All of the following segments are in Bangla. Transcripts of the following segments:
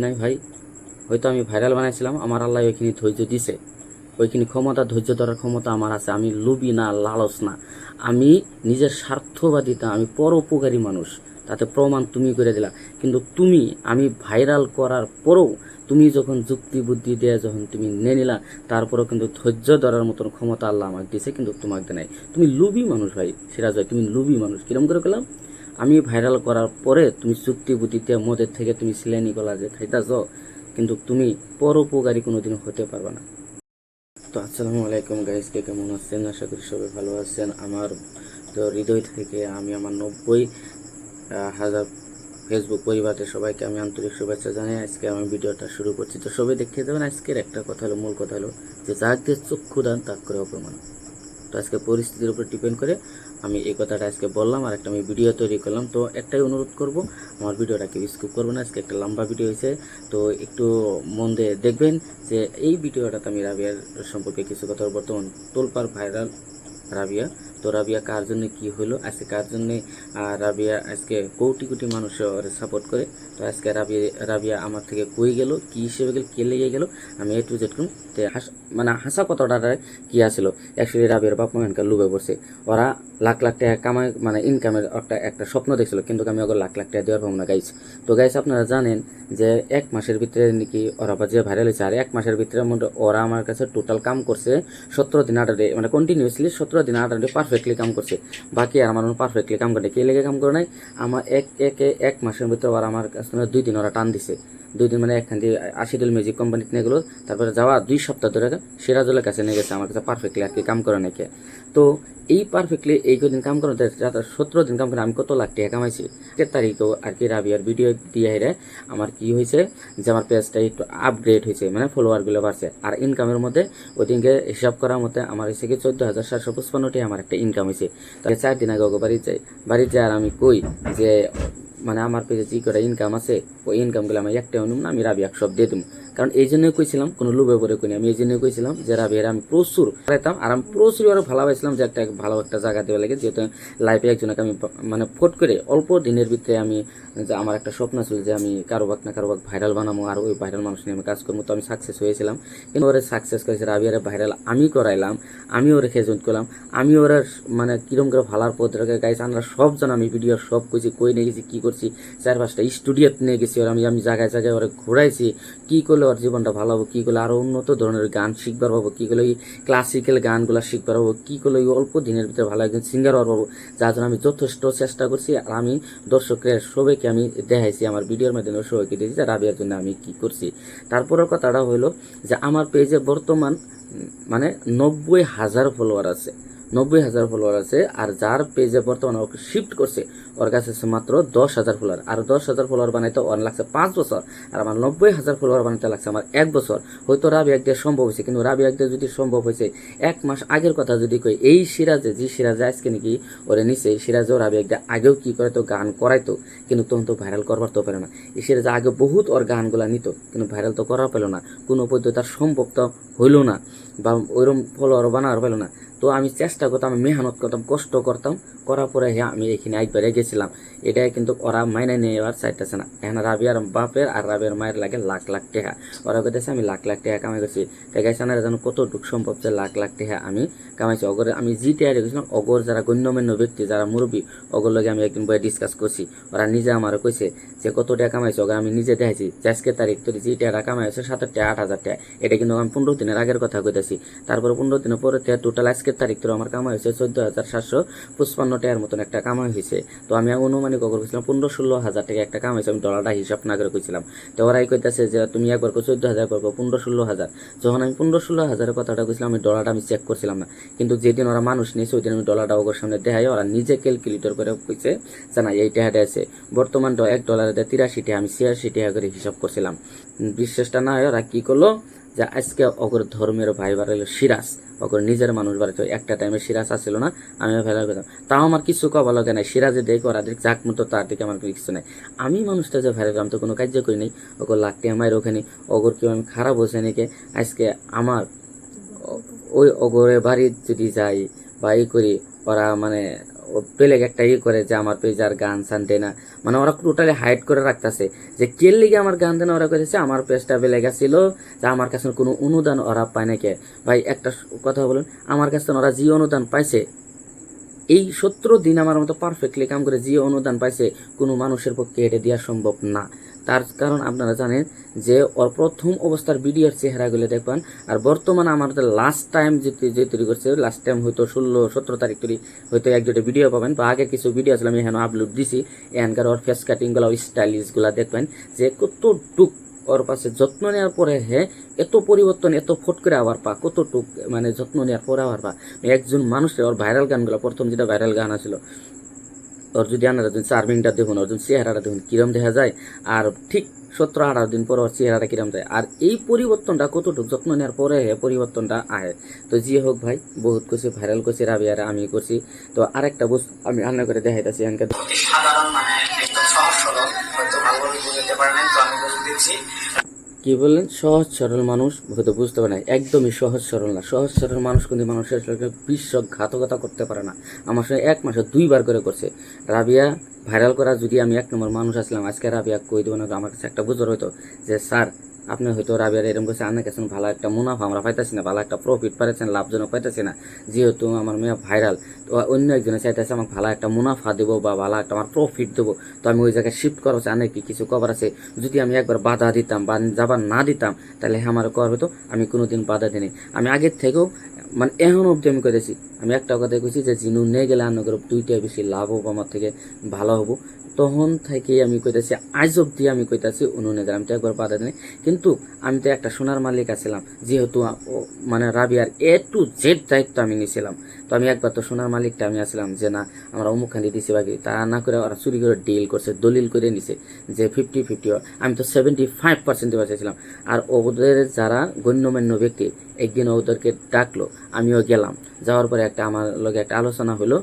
নাই ভাই, হয়তো আমি ভাইরাল বানাইছিলাম, আমার আল্লাহ ওইখানে ধৈর্য দিছে, ওইখানে ক্ষমতা, ধৈর্য ধরার ক্ষমতা আমার আছে। আমি লোভী না, লালচ না, আমি নিজের স্বার্থবাদিতা, আমি পরোপকারী মানুষ, তাতে প্রমাণ তুমি করে দিলা। কিন্তু তুমি, আমি ভাইরাল করার পরেও তুমি যখন যুক্তি বুদ্ধি দিয়ে যখন তুমি নিয়ে নিলা, তারপরেও কিন্তু ধৈর্য ধরার মতন ক্ষমতা আল্লাহ আমাকে দিছে, কিন্তু তোমাকে নাই। তুমি লোভী মানুষ ভাই সিরাজ ভাই, তুমি লোভী মানুষ। কিরম করে পেলাম? আমি ভাইরাল করার পরে তুমি চুক্তি বুদ্ধিতে মদের থেকে তুমি সিলেনি গলা যে খাইতাছ, কিন্তু তুমি পরোপকারী কোনোদিনও হতে পারবে না। তো আসসালামু আলাইকুম গাইস, কে কেমন আছেন? আশা করি সবাই ভালো আছেন। আমার তো হৃদয় থেকে আমি আমার 90,000 ফেসবুক পরিবারের সবাইকে আমি আন্তরিক শুভেচ্ছা জানাই। আজকে আমি ভিডিওটা শুরু করছি, তো সবাই দেখতে দেবেন। আজকের একটা কথা হলো, মূল কথা হলো যে যাকে চক্ষু দান তাক করে অপমান। তো আজকে পরিস্থিতির উপর ডিপেন্ড করে আমি এই কথাটা আজকে বললাম, আর একটা আমি ভিডিও তৈরি করলাম। তো একটাই অনুরোধ করব, আমার ভিডিওটাকে স্কিপ করবো না। আজকে একটা লম্বা ভিডিও হয়েছে, তো একটু মন দিয়ে দেখবেন যে এই ভিডিওটাতে আমি রাবিয়ার সম্পর্কে কিছু কথা। বর্তমান তোলপাড় ভাইরাল রাবিয়া, তো রাবিয়া কার জন্য কি হলো, আজকে কার জন্য রাবিয়া আজকে কোটি কোটি মানুষ সাপোর্ট করে। তো আজকে রাবিয়া আমার থেকে কই গেল, কি হিসেবে গেল, কে লেগে গেল, আমি এ টু জেড করুন। মানে হাসা কথাটা কি আসছিল, অ্যাকচুয়ালি রাবিয়ার বাপ মানকে লুবে পড়ছে। ওরা লাখ লাখ টাকা কামাই, মানে ইনকামের একটা স্বপ্ন দেখছিল, কিন্তু আমি ওকে লাখ লাখ টাকা দেওয়ার ভাবনা গাইছ। তো গাইছ, আপনারা জানেন যে 1 মাসের ভিতরে নাকি ওরা বা যে ভাইরাল হয়েছে, আর 1 মাসের ভিতরে ওরা আমার কাছে টোটাল কাম করছে 17 দিন 18 ডে, মানে কন্টিনিউসলি 17 দিন 18 ডে পারফেক্টলি কাম করছে। বাকি আর আমার পারফেক্টলি কাম করে কে লেগে কাম করে নাই। আমার 1 মাসের ভিতরে ওরা আমার কাছে 2 দিন ওরা টান দিছে। 2 দিন মানে একখান দিয়ে আশিদুল ম্যাজিক কোম্পানিতে নিয়ে গেলো, তারপরে যাওয়া 2 সপ্তাহ ধরে সিরাজুলের কাছে নিয়ে গেছে, আমার কাছে পারফেক্টলি আর কি কাম করে নাকি। তো এই পারফেক্টলি এই কদিন কাম করাতে 17 দিন কাম করে আমি কত লাখ টাকা কামাইছি। 8 তারিখেও আর কি রাবিয়ার ভিডিও দিয়ে হেরে আমার কি হয়েছে যে আমার পেজটা একটু আপগ্রেড হয়েছে, মানে ফলোয়ারগুলো বাড়ছে। আর ইনকামের মধ্যে ওই দিনকে হিসাব করার মধ্যে আমার হয়েছে কি 14,755 আমার একটা ইনকাম হয়েছে। তাহলে 4 দিন আগে ওকে বাড়িতে যায়, আর আমি কই যে মানে আমার পেজে যে কটা ইনকাম আছে, ওই ইনকামগুলো আমি একটা অনুম না, আমি রাবিয়াক সব দিয়ে দেবো। কারণ এই জন্যই কইছিলাম, কোনো লোভে পরে কইনি, আমি এই জন্যই কইছিলাম যে রাবিয়ার আমি প্রচুর পাইতাম, আর আমি প্রচুর আরও ভালোবাসলাম যে একটা ভালো একটা জায়গা দেওয়া লাগে। যেহেতু লাইফে একজনকে আমি মানে ফোট করে অল্প দিনের ভিতরে আমি, যে আমার একটা স্বপ্ন ছিল যে আমি কারোবাক না কারোবাক ভাইরাল বানাবো, আর ওই ভাইরাল মানুষ নিয়ে আমি কাজ করবো। তো আমি সাকসেস হয়েছিলাম, কিন্তু ওরা সাকসেস করেছে রাবিয়ার ভাইরাল আমি করাইলাম, আমি ওরা খেজুত করলাম, আমি ওরা মানে কিরম করে ভালার পথ রেখে গাইছে। আমরা সব জন আমি ভিডিও সব কইছি, কই নিয়ে গেছি, কী করছি, 4-5টা স্টুডিওত নিয়ে গেছি, ওর আমি জায়গায় জায়গায় ওরা ঘুরাইছি, কী করলে ওর জীবনটা ভালো হবো, কী করলে আরও উন্নত ধরনের গান শিখবার পাবো, কী করলে ওই ক্লাসিক্যাল গানগুলো শিখবার পাবো, কী করলে ওই অল্প দিনের ভিতরে ভালো একজন সিঙ্গার হওয়ার পাবো, যার জন্য আমি যথেষ্ট চেষ্টা করছি। আর আমি দর্শকের সবাইকে আমি দেখাইছি, আমার ভিডিওর মাধ্যমে সবাইকে দিয়েছি যে রাবিয়ার জন্য আমি কী করছি। তারপরের কথাটা হইলো যে আমার পেজে বর্তমান মানে 90,000 ফলোয়ার আছে, 90,000 ফলোয়ার আছে। আর যার পেজে বর্তমানে ওকে শিফট করছে, ওর কাছে আছে মাত্র 10,000 ফলোয়ার। আর 10,000 ফলোয়ার বানাইতে ওর লাগছে 5 বছর, আর আমার 90,000 ফলোয়ার বানাইতে লাগছে আমার 1 বছর। হয়তো রাবি একদিন সম্ভব হয়েছে, কিন্তু রাবি একদিন যদি সম্ভব হয়েছে, 1 মাস আগের কথা যদি কই, এই সিরাজে যে সিরাজে আজকে নাকি ওরে নিচে, এই সিরাজেও রাবি একদিন আগেও কি করে তো গান করাইতো, কিন্তু তখন তো ভাইরাল করবার তো পারে না। এই সিরাজে আগে বহুত ওর গানগুলা নিত, কিন্তু ভাইরাল তো করা পেল না, কোনো পদ্ধতি তার সম্ভব তো হইল না, বা ওইরকম ফলোয়ার বানাবার পেল না। তো আমি চেষ্টা করতাম, আমি মেহনত করতাম, কষ্ট করতাম, করার পরে হ্যাঁ আমি এখানে একবারে গেছিলাম। এটাই কিন্তু ওরা মাইনে নিয়ে এবার চাইতেছে না। এখন রাবিয়ার বাপের আর রাবিয়ার মায়ের লাগে লাখ লাখ টাকা, ওরা কইতেছে আমি লাখ লাখ টাকা কামাই করছি। টাকা না যেন কতটুক সম্ভব যে লাখ লাখ টাকা আমি কামাইছি। অগরে আমি জি টাকা রেখেছিলাম, অগর যারা গণ্যমান্য ব্যক্তি, যারা মুরব্বী, অগর লগে আমি একদিন বয়ে ডিসকাস করছি। ওরা নিজে আমার কইছে যে কত টাকা কামাইছে, ওগর আমি নিজে দেখাইছি যে আজকের তারিখ তোর জি টাকা কামাইছে 7,000 টাকা 8,000 টাকা। এটা কিন্তু আমি 15 দিনের আগের কথা কইতেছি। তারপরে 15 দিনের পরে টোটাল আজকের তারিখ তো আমার কামাই হয়েছে 14,755 টাকার মতন একটা কামাই হয়েছে। তো আমি অনুমানিক অগর কইছিলাম 15-16 হাজার টাকা একটা কামাইছে, আমি ডলারটা হিসাব না করে কইছিলাম। তো ওরাই কইতেছে যে তুমি একবার 14,000 করবো, 15-16 হাজার। যখন আমি 15-16 হাজারের কথাটা কইছিলাম, আমি ডলারটা আমি চেক করছিলাম না, কিন্তু যেদিন ওরা মানুষ নিয়েছে ওই দিন আমি ডলারটা ওগর সামনে দেখাই, ওরা নিজে ক্যালকুলেটর করে কইছে যে না এই টাকাটা আছে। বর্তমান $1 83 টাকা, আমি 86 টাকা করে হিসাব করছিলাম। বিশ্বাসটা না হয় ওরা কি করলো যে আজকে অগর ধর্মের ভাই বাড়াইলো সিরাজ, অগর নিজের মানুষ বাড়াইতো। একটা টাইমে সিরাজ আসছিল না, আমি ফেলা করতাম, তাও আমার কিছু কবা লাগে নাই। সিরাজে দেখে ওরা দেখ যাক মতো, তার দিকে আমার কিছু নাই। আমি মানুষটা যে ভাইরাল, আমি তো কোনো কার্য করি নাই। অগর লাখটি আমার ওখানে, অগর কেউ আমি খারাপ হয়েছে নাকি আজকে আমার ওই অগরের বাড়ি যদি যাই বা এই করি, ওরা মানে বেলেগ একটা করে যে আমার পেজ আর গান সান দেয় না, মানে ওরা টোটালি হাইড করে রাখতেছে যে কে লিগে আমার গান দেয় না। ওরা করেছে আমার পেজটা বেলেগ ছিল, যে আমার কাছে কোনো অনুদান ওরা পায় না। কে ভাই একটা কথা বলুন, আমার কাছে ওরা যে অনুদান পাইছে এই 17 দিন আমার মতো পারফেক্টলি কাম করে যে অনুদান পাইছে, কোনো মানুষের পক্ষে এটা দেওয়া সম্ভব না। তার কারণ আপনারা জানেন যে ওর প্রথম অবস্থার ভিডিওর চেহারাগুলো দেখবেন, আর বর্তমানে আমাদের লাস্ট টাইম যে তৈরি করছে, লাস্ট টাইম হয়তো 16-17 তারিখ তৈরি হয়তো এক দুটো ভিডিও পাবেন, বা আগে কিছু ভিডিও আসলে আমি এখানে আপলোড দিছি। এখানকার ওর ফেস কাটিংগুলো, স্টাইলিশগুলো দেখবেন যে কতটুক ওর পাশে যত্ন নেওয়ার পরে এত পরিবর্তন, এত ফট করে আবার পা কতটুক, মানে যত্ন নেওয়ার পরে আবার পা একজন মানুষের ওর ভাইরাল গানগুলো, প্রথম যেটা ভাইরাল গান আছিল ওর, যদি আপনারা চার্মিংটা দেখুন, ওর চেহারাটা দেখুন কিরম দেখা যায়, আর ঠিক 17-18 দিন পর ওর চেহারাটা কিরম যায়, আর এই পরিবর্তনটা কতটুকু যত্ন নেওয়ার পরে পরিবর্তনটা আয়। তো যে হোক ভাই, বহুত কিছু ভাইরাল করছি রাবিয়ারে, আমি করছি। তো আরেকটা বস্তু আমি রান্না করে দেখাইতেছি। সাধারণ মানে একদম সহজ সরল, হয়তো ভালোভাবে বুঝতে পারেন, তো আমি বলে দিচ্ছি। কি বললেন? সহজ সরল মানুষ হয়তো বুঝতে পারে না, একদমই সহজ সরল না। সহজ সরল মানুষ কিন্তু মানুষের সঙ্গে বিশ্বাসঘাতকতা করতে পারে না। আমার সঙ্গে 1 মাসে 2বার করে করছে। রাবিয়া ভাইরাল করা যদি আমি 1 নম্বর মানুষ আসলাম, আজকে রাবিয়া কই দেবো না, আমার কাছে একটা বুঝর হইতো যে স্যার আপনি হয়তো রাবিয়ার এরকম করছে, আপনার কাছে ভালো একটা মুনাফা আমরা পাইতেছি না, ভালো একটা প্রফিট পাইতেছেন, লাভজনক পাইতেছি না, যেহেতু আমার মেয়ে ভাইরাল, তো অন্য একজনের চাইতেছে আমাকে ভালো একটা মুনাফা দেবো বা ভালো একটা আমার প্রফিট দেবো, তো আমি ওই জায়গায় শিফট করা হচ্ছে, অনেক কিছু কভার আছে। যদি আমি একবার বাধা দিতাম বা যাবার না দিতাম, তাহলে আমার কর হতো। আমি কোনোদিন বাধা দিই। আমি আগের থেকেও মানে এখন অবধি আমি করেছি, আমি একটা কথা কইছি যে জিনু নিয়ে গেলে আন্ন করে 2টা বেশি লাভ হবো, আমার থেকে ভালো হবো। তখন থেকে আমি কইতাছি, আজ অব্দি আমি কইতাছি উনুনে গেলাম, তো একবার বাধা দিই। কিন্তু আমি তো একটা সোনার মালিক আছিলাম, যেহেতু মানে রাবিয়ার A to Z দায়িত্ব আমি নিয়েছিলাম, তো আমি একবার তো সোনার মালিকটা আমি আসলাম যে না আমরা অমুকখানি দিছি বাকি, তা না করে ওরা চুরি করে ডিল করছে, দলিল করে নিছে যে 50-50। আমি তো 75% দেওয়া চাইছিলাম। আর ওদের যারা গণ্যমান্য ব্যক্তি একদিন ওদেরকে ডাকলো, আমিও গেলাম। যাওয়ার পরে একটা আমার লগে একটা আলোচনা হলো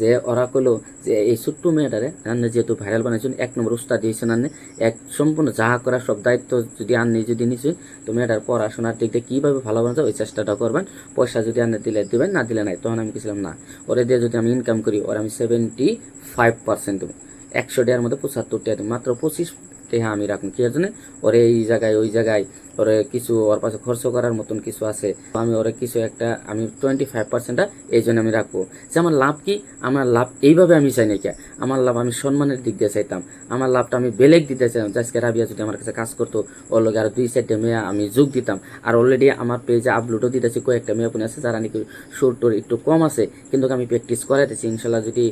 যে ওরা কইলো যে এই ছোট্ট মেয়েটারে আন্নে যেহেতু ভাইরাল বানাইছেন, 1 নম্বর উস্তাদ দিয়েছেন আন্নে, এক সম্পূর্ণ যাহা করা সব দায়িত্ব যদি আন্নে যদি নিছেন, তো মেয়েটার পড়াশোনার দিক দিয়ে কীভাবে ভালো বানাতে ওই চেষ্টাটা করবেন। পয়সা যদি আন্নে দিলে দিবেন, না দিলে নাই। তখন আমি গেছিলাম না, ওরে দিয়ে যদি আমি ইনকাম করি, ওর আমি 75% দেবো। 100 টাকার মধ্যে 75 টাকা দেবো, মাত্র 25 টাকা আমি রাখুন। কি জন্য? ওরে এই জায়গায় ওই জায়গায় ওরে কিছু ওর পাশে খরচ করার মতন কিছু আছে, আমি ওরে কিছু একটা আমি 25%টা এই জন্য আমি রাখবো। যে আমার লাভ কি? আমার লাভ এইভাবে আমি চাই নাকি, আমার লাভ আমি সম্মানের দিক দিয়ে চাইতাম, আমার লাভটা আমি বেলেগ দিতে চাইতাম। আজকে রাবিয়া যদি আমার কাছে কাজ করতো, ওর লগে আরো 2-4টা মেয়ে আমি যোগ দিতাম। আর অলরেডি আমার পেজে আপলোডও দিতেছি, কয়েকটা মেয়ে আপনি আছে যারা নাকি সুর টোর একটু কম আছে, কিন্তু আমি প্র্যাকটিস করাইতেছি। ইনশাল্লাহ যদি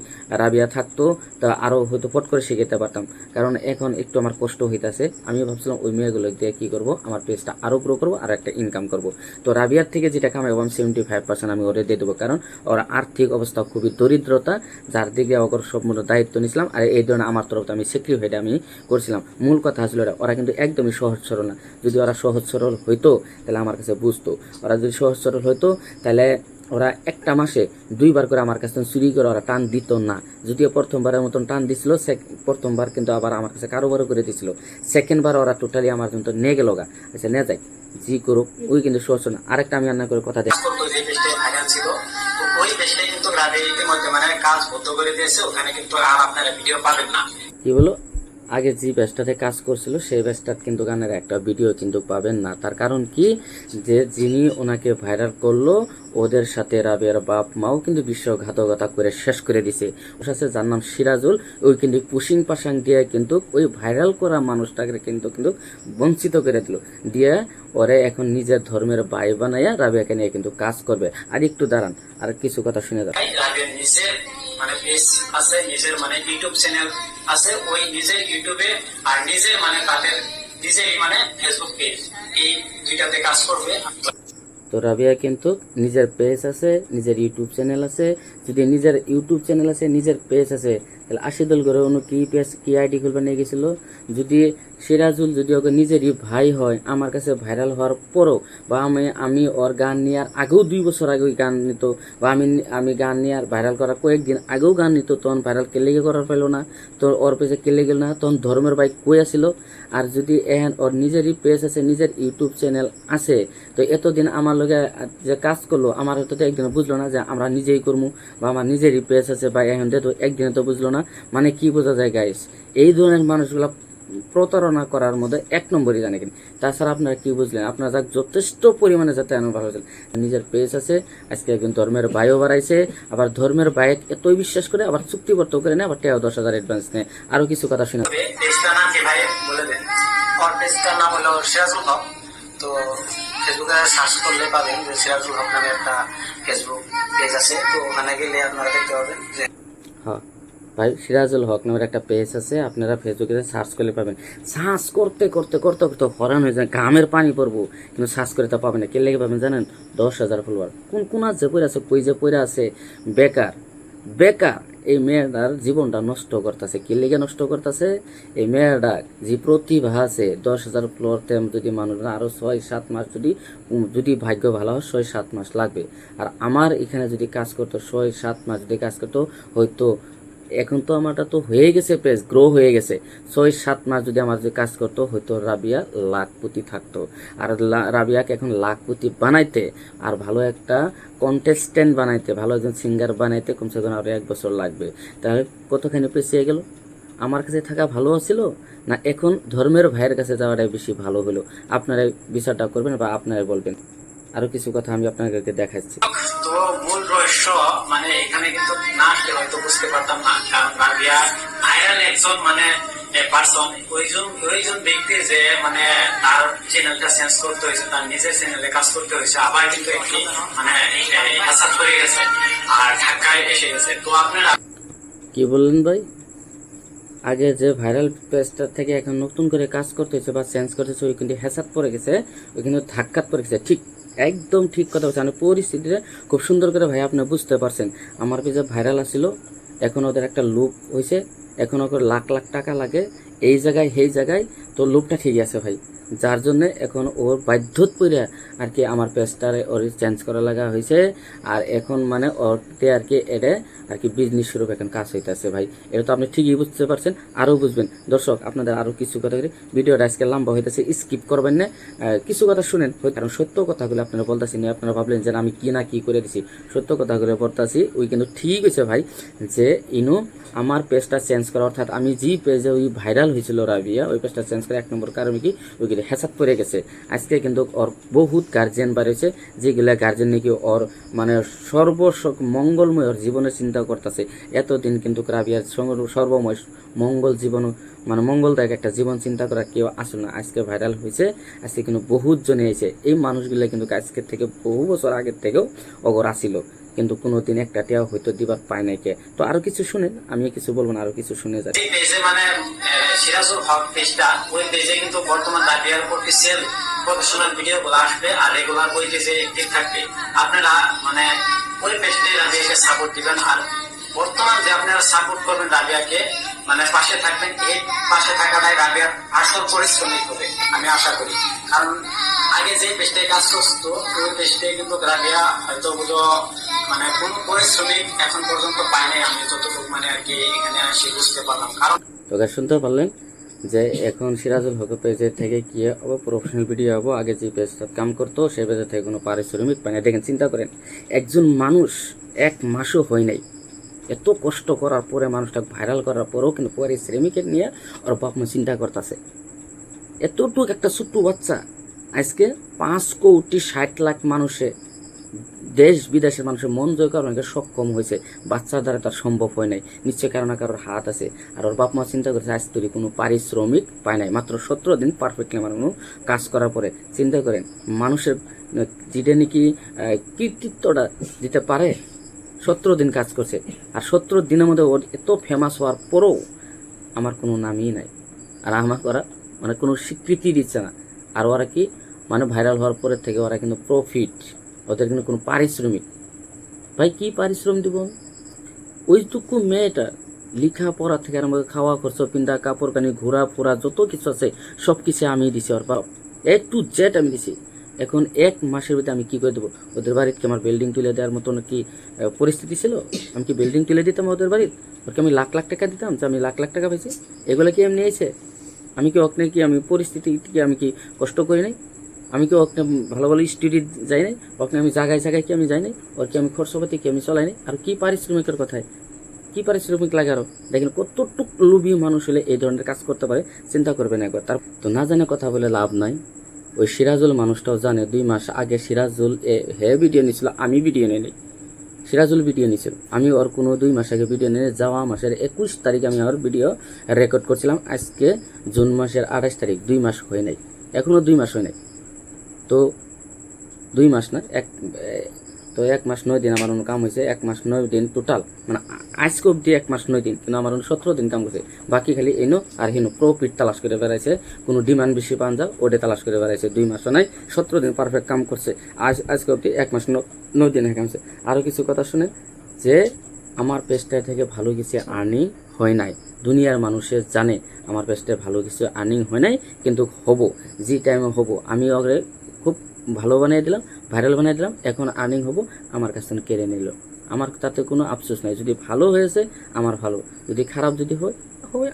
রাবিয়া থাকতো তা আরও হয়তো ফট করে শিখাতে পারতাম, কারণ এখন একটু আমার কষ্ট হইতেছে। আমি ভাবছিলাম ওই মেয়েগুলো দিয়ে কী করবো, আমার পেজটা আরও গ্রো করবো আর একটা ইনকাম করব। তো রাবিয়ার থেকে যেটা কামাবো আমি 75% আমি ওরে দিয়ে দেবো, কারণ ওর আর্থিক অবস্থা খুবই দরিদ্রতা, যার দিকে ওর সম্পূর্ণ দায়িত্ব নিয়েছিলাম। আর এই ধরনের আমার তরফে আমি স্যাক্রিফাইড আমি করছিলাম। মূল কথা আসলে ওরা কিন্তু একদমই সহজ সরল না। যদি ওরা সহজ সরল হইতো তাহলে আমার কাছে বুঝতো। ওরা যদি সহজ সরল হইতো তাহলে ওরা একটা মাসে 2বার করে আমার কাছে চুরি করে ওরা টান দিত না। যদিও প্রথমবারের মতন টান দিছিল, প্রথমবার কিন্তু আবার আমার কাছে কারোবারও করে দিছিল। সেকেন্ডবার ওরা টোটালি আমার কিন্তু নিয়ে গেল গা। আচ্ছা নিয়ে যায় জি করুক, ওই কিন্তু সহজ না। আরেকটা আমি রান্না করে কথা দিই, ছিল তো ওই পেজটাই কিন্তু ইতিমধ্যে মানে কাজ বন্ধ করে দিয়েছে, ওখানে কিন্তু আর আপনারা ভিডিও পাবেন না। কি বলো? আগে যে ব্যাচটাতে কাজ করছিল সেই ব্যাচটার কিন্তু গানের একটা ভিডিও কিন্তু পাবেন না। তার কারণ কি, যে যিনি ওনাকে ভাইরাল করলো ওদের সাথে রাবিয়ার বাপ মাও কিন্তু বিশ্বাসঘাতকতা করে শেষ করে দিছে। ওর সাথে যার নাম সিরাজুল, ওই কিন্তু পুশিং পাশাং দিয়ে কিন্তু ওই ভাইরাল করা মানুষটাকে কিন্তু কিন্তু বঞ্চিত করে দিল, দিয়ে ওরে এখন নিজের ধর্মের ভাই বানাইয়া রাবিয়াকে নিয়ে কিন্তু কাজ করবে। আর একটু দাঁড়ান, আর কিছু কথা শুনে দাঁড়ান। রাবিয়ার নিজের মানে পেজ আছে, নিজের মানে ইউটিউব চ্যানেল আছে, ওই নিজের ইউটিউবে আর নিজের মানে তাদের নিজেরই মানে ফেসবুক পেজ, এই দুইটাতে কাজ করবে। তো রাবিয়া কিন্তু নিজের পেজ আছে, নিজের ইউটিউব চ্যানেল আছে। যদি নিজের ইউটিউব চ্যানেল আছে, নিজের পেজ আছে, তাহলে আশিদুল করে অন্য কি পেজ কি আইডি খুলবে নিয়ে গেছিল? যদি সিরাজুল যদি ওকে নিজেরই ভাই হয়, আমার কাছে ভাইরাল হওয়ার পরও, বা আমি ওর গান নেওয়ার আগেও 2 বছর আগে ওই গান নিত, বা আমি গান নেওয়ার ভাইরাল করার কয়েকদিন আগেও গান নিত, তখন ভাইরাল কেলেগে করার পেলো না, তো ওর পেজে কেলে গেল না, তখন ধর্মের ভাই কই আসিল? আর যদি এখন ওর নিজেরই পেজ আছে, নিজের ইউটিউব চ্যানেল আছে, তো এতদিন আমার লগে যে কাজ করলো, আমার হয়তো একদিন বুঝলো না যে আমরা নিজেই করবো, বা আমার নিজেরই পেজ আছে বা এখন তো একদিনে তো বুঝলো না, মানে কি বোঝা যায় গাইস, এই ধরনের মানুষগুলো প্রতারণা করার মধ্যে এক নম্বরই জানে কিনা। তাছাড়া আপনারা কি বুঝলেন, আপনারা যাক যথেষ্ট পরিমাণে যাতে এমন ভালো হয়েছেন, নিজের পেজ আছে, আজকে একজন ধর্মের ভাইও বাড়াইছে, আবার ধর্মের ভাই এতই বিশ্বাস করে আবার চুক্তিবদ্ধ করে নেয়, আবার 10,000 অ্যাডভান্স নেয়। আরো কিছু কথা শুনে পেজটার নাম কি ভাই বলে দেন? আমার পেজটার নাম হলো সিরাজুল হক। তো ফেসবুকে সার্চ করলে পাবেন যে সিরাজুল হক নামে একটা ফেসবুক পেজ আছে। তো ওখানে গেলে আপনারা দেখতে পাবেন যে হ্যাঁ ভাই, সিরাজুল হক নামের একটা পেজ আছে, আপনারা ফেসবুকে সার্চ করলে পাবেন। সার্চ করতে করতে করতে করতে হরান হয়ে যায়, ঘামের পানি পড়বো, কিন্তু সার্চ করে তা পাবেন না। কে লেগে পাবেন জানেন? 10,000 ফলোয়ার। কোন যে পড়ে আছে, কই যে পড়ে আছে, বেকার বেকার। এই মেয়েটার জীবনটা নষ্ট করতেছে। কি লেগে নষ্ট করতেছে? এই মেয়েটা যে প্রতিভা আছে, 10,000 ফলোয়ারতে যদি মানুষ আরো 6-7 মাস যদি ভাগ্য ভালো হয় 6-7 মাস লাগবে। আর আমার এখানে যদি কাজ করতো 6-7 মাস যদি কাজ করতো হয়তো, এখন তো আমারটা তো হয়ে গেছে, পেজ গ্রো হয়ে গেছে। 6-7 মাস যদি আমার যে কাজ করতো হয়তো রাবিয়া লাখপতি থাকতো। আর রাবিয়াকে এখন লাখপতি বানাইতে আর ভালো একটা কন্টেস্টেন্ট বানাইতে, ভালো একজন সিঙ্গার বানাইতে কমসে কম আরো 1 বছর লাগবে। তাহলে কতখানি পিছিয়ে গেল? আমার কাছে থাকা ভালো ছিল না এখন ধর্মের ভাইয়ের কাছে যাওয়াটাই বেশি ভালো হলো? আপনারা বিচারটা করবেন বা আপনারা বলবেন। আরো কিছু কথা আমি আপনাদেরকে দেখাচ্ছি। তো মূল রহস্য মানে এখানে কিন্তু না আসলে হয়তো বুঝতে পারতাম না, কারণ রাবিয়া ভাইরাল একজন মানে পার্সন, ওইজন ব্যক্তি যে মানে তার চ্যানেলটা চেঞ্জ করতে হয়েছে, তার নিজের চ্যানেলে কাজ করতে হয়েছে, আবার কিন্তু একটি মানে হাসাত হয়ে গেছে আর ঢাকায় এসে গেছে। তো আপনারা কি বললেন ভাই? আগে যে ভাইরাল পেজটা থেকে এখন নতুন করে কাজ করতে হয়েছে বা চেঞ্জ করতেছে, ওই কিন্তু হ্যাসাত পড়ে গেছে, ওই কিন্তু ধাক্কাত পড়ে গেছে। ঠিক, একদম ঠিক কথা বলছেন। আমি পরিস্থিতিটা খুব সুন্দর করে ভাই আপনি বুঝতে পারছেন। আমার পেজে ভাইরাল আসছিল, এখন ওদের একটা লুপ হয়েছে, এখন ওকে লাখ লাখ টাকা লাগে এই জায়গায় সেই জায়গায়। তো লুপটা ঠিকই আছে ভাই, যার জন্য এখন ওর বাধ্যত পড়ে আর কি আমার পেজটারে ওর চেঞ্জ করা লাগা হয়েছে। আর এখন মানে ওরতে আর কি এটা আর কি বিজনেস শুরু এখন কাজ হইতেছে ভাই। এটা তো আপনি ঠিকই বুঝতে পারছেন, আরও বুঝবেন। দর্শক আপনাদের আরও কিছু কথা করি, ভিডিওটা আজকে লম্বা হইতেছে, স্কিপ করবেন না, কিছু কথা শুনেন। কারণ সত্য কথাগুলো আপনারা বলতেছি না, আপনারা ভাবলেন যে আমি কি না কি করে দিছি, সত্য কথাগুলো বলতেছি। ওই কিন্তু ঠিক হয়েছে ভাই, যে ইনু আমার পেজটা চেঞ্জ করা, অর্থাৎ আমি যে পেজে ওই ভাইরাল হয়েছিল রাবিয়া, ওই পেজটা চেঞ্জ করে 1 নম্বর কারণ কি ওই কিন্তু হেসাত পড়ে গেছে। আজকে কিন্তু ওর বহুত গার্জেন বাড়িয়েছে, যেগুলা গার্জেন নাকি ওর মানে মঙ্গলময় ওর জীবনের চিন্তা করতেছে। এতদিন কিন্তু রাবিয়ার সর্বময় মঙ্গল জীবন মানে মঙ্গলদায়ক একটা জীবন চিন্তা করা কেউ আসলে না। আজকে ভাইরাল হয়েছে, আজকে কিন্তু বহুত জনে এসে, এই মানুষগুলো কিন্তু আজকের থেকে বহু বছর আগের থেকেও অগর আসিল, কিন্তু কোনোদিন একটা টিয়াও হয়তো দিবার পায় নাই কে। তো আরো কিছু শুনেন, আমি কিছু বলবো না, আরো কিছু শুনে যাই। এই পেজে মানে সিরাজুল হক পেজটা, ওই পেজে কিন্তু বর্তমান রাবিয়ার অফিসিয়াল প্রফেশনাল ভিডিও গুলো আসবে আর রেগুলার ওই পেজে অ্যাক্টিভ থাকবে। আপনারা মানে ওই পেজটাই রাবিয়াকে সাপোর্ট দিবেন, আর বর্তমান যে আপনারা সাপোর্ট করবেন রাবিয়াকে, মানে পাশে থাকবেন, এই পাশে থাকাটাই রাবিয়ার আসল পরিশ্রমিক হবে আমি আশা করি। কারণ আগে যে পেজটাই কাজ করতো ওই পেজটাই কিন্তু রাবিয়া হয়তো মানে কোন পরিশ্রমিক এখন পর্যন্ত পায় নাই, আমি যতটুকু মানে আর কি এখানে আসি বুঝতে পারলাম। কারণ তো গাইস শুনতে পারলেন যে এখন সিরাজুল হক পেজের থেকে কি হবে, প্রফেশনাল ভিডিও হবো। আগে যে পেজটা কাম করতো সেই পেজের থেকে কোনো পারিশ্রমিক পায় না। দেখেন, চিন্তা করেন, একজন মানুষ 1 মাসও হয় নাই, এত কষ্ট করার পরে মানুষটা ভাইরাল করার পরেও কিন্তু পারিশ্রমিকের নিয়ে ওর বাপ মা চিন্তা করতেছে। এতটুকু একটা ছোট্ট বাচ্চা আজকে 5,60,00,000 মানুষে, দেশ বিদেশের মানুষের মন জয় করার অনেকে সক্ষম হয়েছে, বাচ্চার দ্বারা তার সম্ভব হয় নাই। নিশ্চয় কারো না কারোর হাত আছে। আর ওর বাপ মা চিন্তা করেছে আজ তৈরি কোনো পারিশ্রমিক পায় নাই, মাত্র 17 দিন পারফেক্টলি মানুষ কাজ করার পরে। চিন্তা করেন, মানুষের যেটা নাকি কৃতিত্বটা দিতে পারে, 17 দিন কাজ করছে। আর 17 দিনের মধ্যে ওর এত ফেমাস হওয়ার পরেও আমার কোনো নামই নাই, আর আমাকে ওরা মানে কোনো স্বীকৃতি দিচ্ছে না। আর ওরা কি মানে ভাইরাল হওয়ার পরের থেকে ওরা কিন্তু প্রফিট, ওদের কিন্তু কোনো পারিশ্রমিক। ভাই কি পারিশ্রমিক দিব? ওইটুকু মেয়েটা লেখাপড়া থেকে আরম্ভ করে খাওয়া খরচ, পিন্ধা কাপড় কানি, ঘোরা ফোরা যত কিছু আছে সব কিছু আমি দিছি, ওর বাপ A to Z আমি দিছি। এখন 1 মাসের ভিতরে আমি কি করে দেবো? ওদের বাড়িতে কি আমার বিল্ডিং তুলে দেওয়ার মতন কি পরিস্থিতি ছিল? আমি কি বিল্ডিং তুলে দিতাম ওদের বাড়ির? ওকে আমি লাখ লাখ টাকা দিতাম যে আমি লাখ লাখ টাকা পেয়েছি? এগুলো কি এমনি এসে? আমি কি ওখানে কি আমি পরিস্থিতি কি আমি কি কষ্ট করি নাই? আমি কি ওকে ভালো ভালো স্টুডি যাই নাই, ওকে আমি জায়গায় জায়গায় কি আমি যাই নাই, ওর কি আমি খরচপাতি কি আমি চলাই নাই, আর কি পারিশ্রমিকের কথায় কি পারিশ্রমিক লাগে আরো। দেখেন কতটুক লোভী মানুষ হলে এই ধরনের কাজ করতে পারে, চিন্তা করবেন একবার। তার তো না জানে কথা বলে লাভ নাই। ওই সিরাজুল মানুষটাও জানে 2 মাস আগে সিরাজুল হে ভিডিও নিছিল, আমি ভিডিও নিই নাই, সিরাজুল ভিডিও নিছিল। আমি ওর কোনো 2 মাস আগে ভিডিও নিয়ে যাওয়া মাসের 21 তারিখে আমি ওর ভিডিও রেকর্ড করছিলাম। আজকে জুন মাসের 28 তারিখ, 2 মাস হয় নাই, এখনও 2 মাস হয় নাই। তো 2 মাস না, 1 মাস 9 দিন আমার অন্য কাম হয়েছে, 1 মাস 9 দিন টোটাল, মানে আজকে অব্দি 1 মাস 9 দিন, কিন্তু আমার অন্য 17 দিন কাম করছে। বাকি খালি এনো আর হেনো প্রফিট তালাশ করে বেড়াইছে, কোনো ডিমান্ড বেশি পান যাও ওটা তালাশ করে বেড়াইছে। 2 মাস নাই, 17 দিন পারফেক্ট কাম করছে। আজকে অব্দি 1 মাস 9 দিন কামছে। আরও কিছু কথা শুনে যে আমার পেজটা থেকে ভালো কিছু আর্নিং হয় নাই, দুনিয়ার মানুষের জানে আমার পেজটায় ভালো কিছু আর্নিং হয় নাই, কিন্তু হবো, যে টাইমে হবো আমি ওকে খুব ভালো বানিয়ে দিলাম, ভাইরাল বানিয়ে দিলাম, এখন আর্নিং হবো, আমার কাছ থেকে কেড়ে নিল। আমার তাতে কোনো আফসোস নাই। যদি ভালো হয়েছে আমার ভালো, যদি খারাপ যদি হয়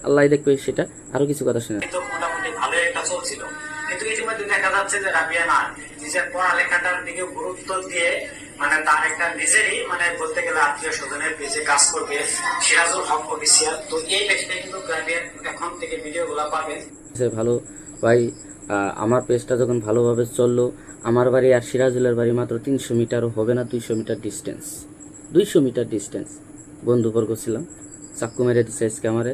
আল্লাহ দেখবে সেটা। আরো কিছু কথা শুনে কিন্তু মোটামুটি ভালোই একটা চলছিল, কিন্তু ইতিমধ্যে দেখা যাচ্ছে যে রাবিয়া না নিজের পড়ালেখাটার দিকে গুরুত্ব দিয়ে মানে তার একটা নিজেরই মানে বলতে গেলে আত্মীয় স্বজনের পেজে কাজ করবে, সিরাজুল হক অফিসিয়াল। তো এই পেজটা কিন্তু রাবিয়া এখন থেকে ভিডিও গুলা পাবেন। ভালো ভাই। আমার পেজটা যখন ভালোভাবে চললো, আমার বাড়ি আর সিরাজুলের বাড়ি মাত্র 300 মিটারও হবে না, 200 মিটার ডিস্টেন্স, 200 মিটার ডিস্টেন্স। বন্ধুবর্গ ছিলাম, চাক্কু মেরে দিচ্ছে আজকে আমারে।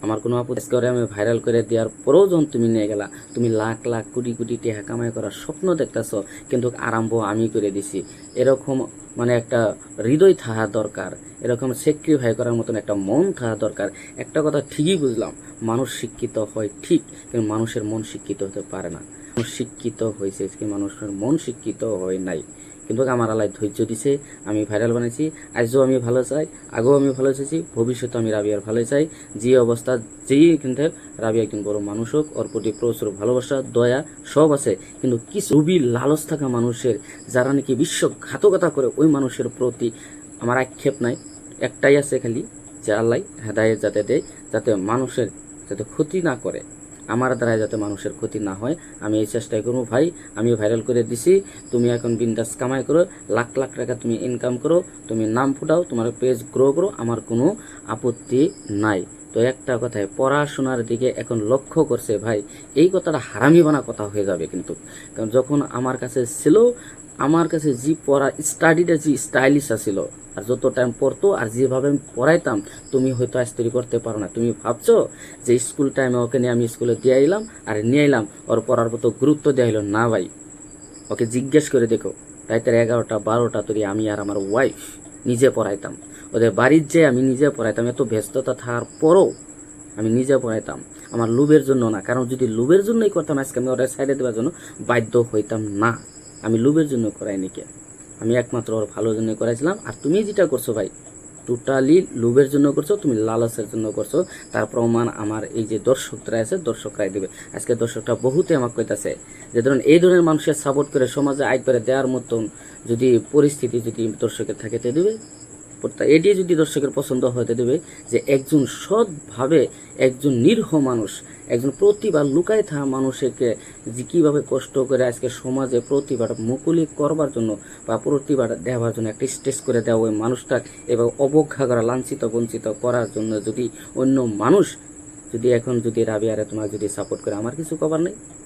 আমার কোনো আপত্তি করে আমি ভাইরাল করে দেওয়ার পরেও যখন তুমি নিয়ে গেলা, তুমি লাখ লাখ কোটি কোটি টাকা কামাই করার স্বপ্ন দেখতেছ, কিন্তু আরম্ভ আমি করে দিছি। এরকম মানে একটা হৃদয় থাকা দরকার, এরকম স্যাক্রিফাই করার মতন একটা মন থাকা দরকার। একটা কথা ঠিকই বুঝলাম, মানুষ শিক্ষিত হয় ঠিক, কিন্তু মানুষের মন শিক্ষিত হতে পারে না। মানুষ শিক্ষিত হয়েছে, কিন্তু মানুষের মন শিক্ষিত হয় নাই। কিন্তু আমার আল্লাহ ধৈর্য দিছে, আমি ভাইরাল বানাইছি। আজও আমি ভালো চাই, আগেও আমি ভালো চাইছি, ভবিষ্যতে আমি রাবিয়ার ভালো চাই। যে অবস্থা যেই কিন্তু রাবিয়া একজন বড় মানুষ হোক, ওর প্রতি প্রচুর ভালোবাসা দয়া সব আছে, কিন্তু কিছু রুবি লালচ থাকা মানুষের, যারা নাকি বিশ্বাসঘাতকতা করে, ওই মানুষের প্রতি আমার আক্ষেপ নাই। একটাই আছে খালি, যে আল্লাহ হেদায়েত যাতে দেয়, যাতে মানুষের যাতে ক্ষতি না করে, আমার দ্বারা যাতে মানুষের ক্ষতি না হয়, আমি এই চেষ্টাই করবো। ভাই আমি ভাইরাল করে দিছি, তুমি এখন বিন্দাস কামাই করো, লাখ লাখ টাকা তুমি ইনকাম করো, তুমি নাম ফুটাও, তোমার পেজ গ্রো করো, আমার কোনো আপত্তি নাই। তো একটা কথায় পড়াশোনার দিকে এখন লক্ষ্য করছে ভাই, এই কথাটা হারামি বানা কথা হয়ে যাবে কিন্তু। কারণ যখন আমার কাছে ছিল, আমার কাছে যে পড়া স্টাডিটা যে স্টাইলিশ ছিল, আর যত টাইম পড়তো আর যেভাবে আমি পড়াইতাম, তুমি হয়তো আজ তৈরি করতে পারো না। তুমি ভাবছো যে স্কুল টাইমে ওকে নিয়ে আমি স্কুলে দিয়ে এলাম আর নিয়ে এলাম, ওর পড়ার মতো গুরুত্ব দেওয়া হলো না ভাই। ওকে জিজ্ঞেস করে দেখো, রাতের 11টা 12টা তৈরি আমি আর আমার ওয়াইফ নিজে পড়াইতাম, ওদের বাড়ির যে আমি নিজে পড়াইতাম। এত ব্যস্ততা থাকার পরও আমি নিজে পড়াইতাম, আমার লোভের জন্য না। কারণ যদি লোভের জন্যই করতাম, আজকে আমি ওরা সাইডে দেওয়ার জন্য বাধ্য হইতাম না। আমি লোভের জন্য করাইনি কে, আমি একমাত্র ওর ভালোর জন্য করাইছিলাম। আর তুমি যেটা করছো ভাই, টোটালি লোভের জন্য করছো, তুমি লালসের জন্য করছো। তার প্রমাণ আমার এই যে দর্শকরা আছে, দর্শকরাই দেবে। আজকে দর্শকরা বহুতে আমাকে কইতাছে যে ধরুন এই ধরনের মানুষের সাপোর্ট করে সমাজে একবারে দেওয়ার মতন যদি পরিস্থিতি যদি দর্শকের থাকে তে দেবে, এটি যদি দর্শকের পছন্দ হতে দেবে যে একজন সৎভাবে, একজন নিরীহ মানুষ, একজন প্রতিভা লুকায় থাকা মানুষকে যে কীভাবে কষ্ট করে আজকে সমাজে প্রতিভাটা মুকুলি করবার জন্য বা প্রতিভাটা দেওয়ার জন্য একটা স্টেজ করে দেওয়া, ওই মানুষটা এবং অবজ্ঞা করা, লাঞ্ছিত বঞ্চিত করার জন্য যদি অন্য মানুষ যদি এখন যদি রাবিয়ারে তোমার যদি সাপোর্ট করে, আমার কিছু করার নেই।